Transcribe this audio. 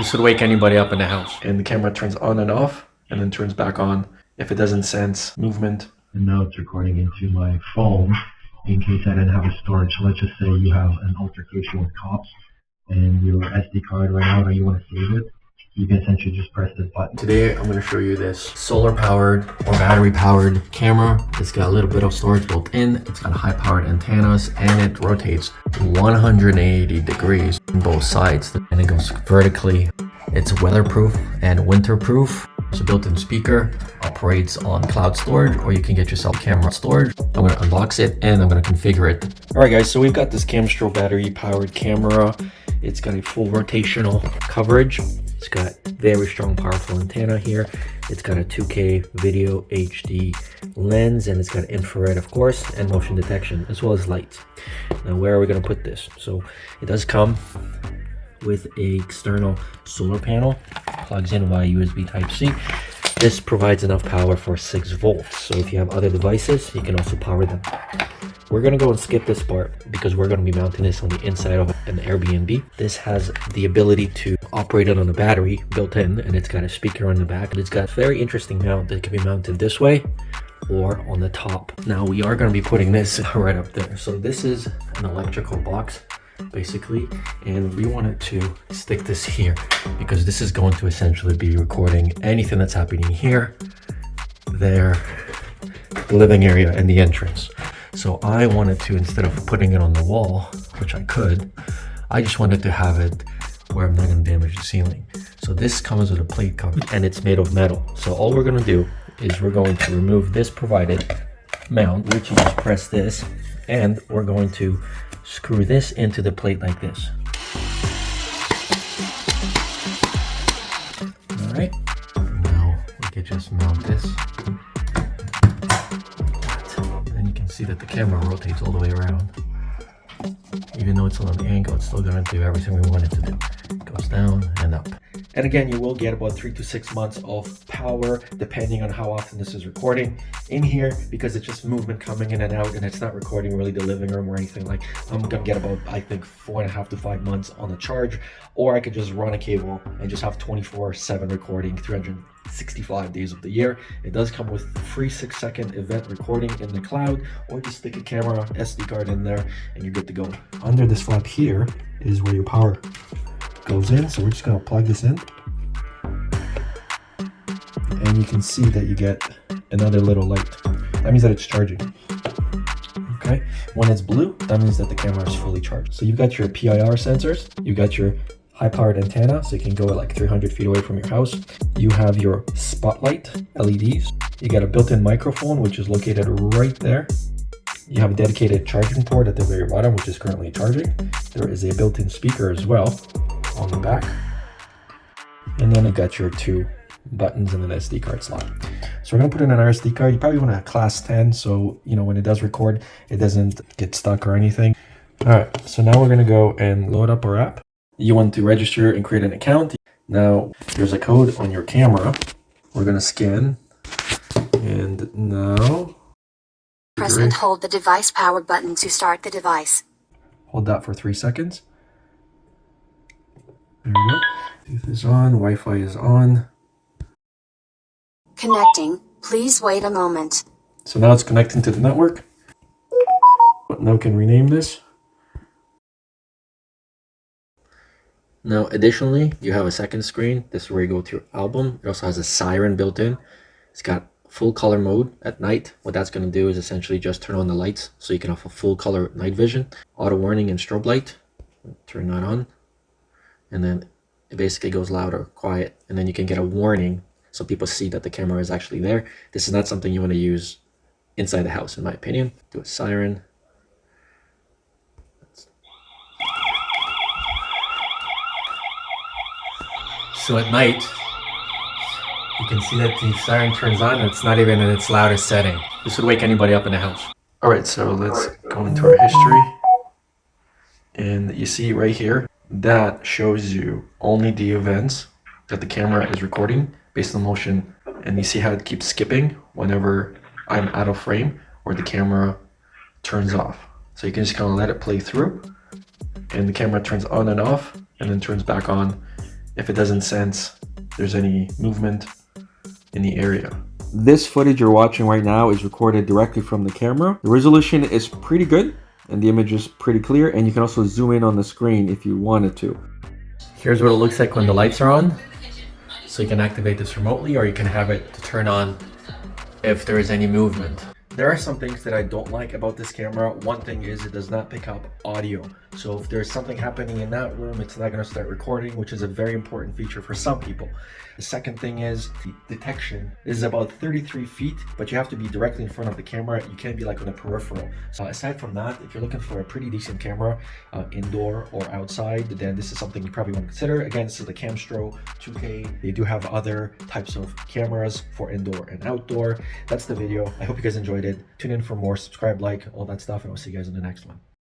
This would wake anybody up in the house. And the camera turns on and off and then turns back on if it doesn't sense movement. And now it's recording into my phone in case I didn't have a storage. So let's just say you have an altercation with cops and your SD card ran out or you want to save it. You can essentially just press this button. Today I'm going to show you this solar powered or battery powered camera. It's got a little bit of storage built in. It's got high powered antennas and it rotates 180 degrees on both sides and it goes vertically. It's weatherproof and winterproof. It's a built-in speaker, operates on cloud storage, or you can get yourself camera storage. I'm going to unbox it and I'm going to configure it. All right guys, so we've got this CAMSTRO battery powered camera. It's got a full rotational coverage. It's got very strong, powerful antenna here. It's got a 2K video HD lens, and it's got infrared, of course, and motion detection, as well as lights. Now, where are we going to put this? So it does come with a external solar panel, plugs in via USB Type-C. This provides enough power for 6 volts. So if you have other devices, you can also power them. We're going to go and skip this part because we're going to be mounting this on the inside of an Airbnb. This has the ability to operate it on a battery built in, and it's got a speaker on the back. And it's got a very interesting mount that can be mounted this way or on the top. Now we are going to be putting this right up there. So this is an electrical box basically, and we wanted to stick this here because this is going to essentially be recording anything that's happening here, there, the living area, and the entrance. So I wanted to, instead of putting it on the wall, which I could, I just wanted to have it where I'm not going to damage the ceiling. So this comes with a plate cover and it's made of metal. So all we're going to do is we're going to remove this provided mount, which you just press this, and we're going to screw this into the plate like this. All right. Now we can just mount this. And you can see that the camera rotates all the way around. Even though it's on an angle, it's still going to do everything we want it to do. It goes down and up. And again, you will get about 3 to 6 months of power depending on how often this is recording in here, because it's just movement coming in and out and it's not recording really the living room or anything. Like, I'm gonna get about, I think, 4.5 to 5 months on the charge, or I could just run a cable and just have 24/7 recording 365 days of the year. It does come with free 6-second event recording in the cloud, or just stick a camera SD card in there and you're good to go. Under this flap here is where your power goes in, so we're just going to plug this in, and you can see that you get another little light. That means that it's charging. Okay, when it's blue, that means that the camera is fully charged. So you've got your PIR sensors, you've got your high powered antenna, so you can go at like 300 feet away from your house. You have your spotlight LEDs. You got a built-in microphone, which is located right there. You have a dedicated charging port at the very bottom, which is currently charging. There is a built-in speaker as well on the back. And then you got your 2 buttons and an SD card slot. So we're gonna put in an SD card. You probably want a class 10, so you know when it does record, it doesn't get stuck or anything. All right, so now we're gonna go and load up our app. You want to register and create an account. Now there's a code on your camera. We're gonna scan, and now press and hold the device power button to start the device. Hold that for 3 seconds. There we go. Bluetooth is on, Wi-Fi is on. Connecting. Please wait a moment. So now it's connecting to the network. Now we can rename this. Now additionally, you have a second screen. This is where you go to your album. It also has a siren built in. It's got full color mode at night. What that's going to do is essentially just turn on the lights so you can have a full color night vision. Auto warning and strobe light. Turn that on. And then it basically goes loud or quiet, and then you can get a warning so people see that the camera is actually there. This is not something you want to use inside the house, in my opinion. Do a siren. So at night, you can see that the siren turns on and it's not even in its loudest setting. This would wake anybody up in the house. All right, so let's go into our history. And you see right here, that shows you only the events that the camera is recording based on motion. And you see how it keeps skipping whenever I'm out of frame or the camera turns off. So you can just kind of let it play through, and the camera turns on and off and then turns back on if it doesn't sense there's any movement in the area. This footage you're watching right now is recorded directly from the camera. The resolution is pretty good and the image is pretty clear, and you can also zoom in on the screen if you wanted to. Here's what it looks like when the lights are on. So you can activate this remotely, or you can have it to turn on if there is any movement. There are some things that I don't like about this camera. One thing is it does not pick up audio. So if there's something happening in that room, it's not going to start recording, which is a very important feature for some people. The second thing is the detection is about 33 feet, but you have to be directly in front of the camera. You can't be like on the peripheral. So aside from that, if you're looking for a pretty decent camera, indoor or outside, then this is something you probably want to consider. Again, this is the CAMSTRO 2K. They do have other types of cameras for indoor and outdoor. That's the video. I hope you guys enjoyed it. Tune in for more, subscribe, like, all that stuff, and I'll see you guys in the next one.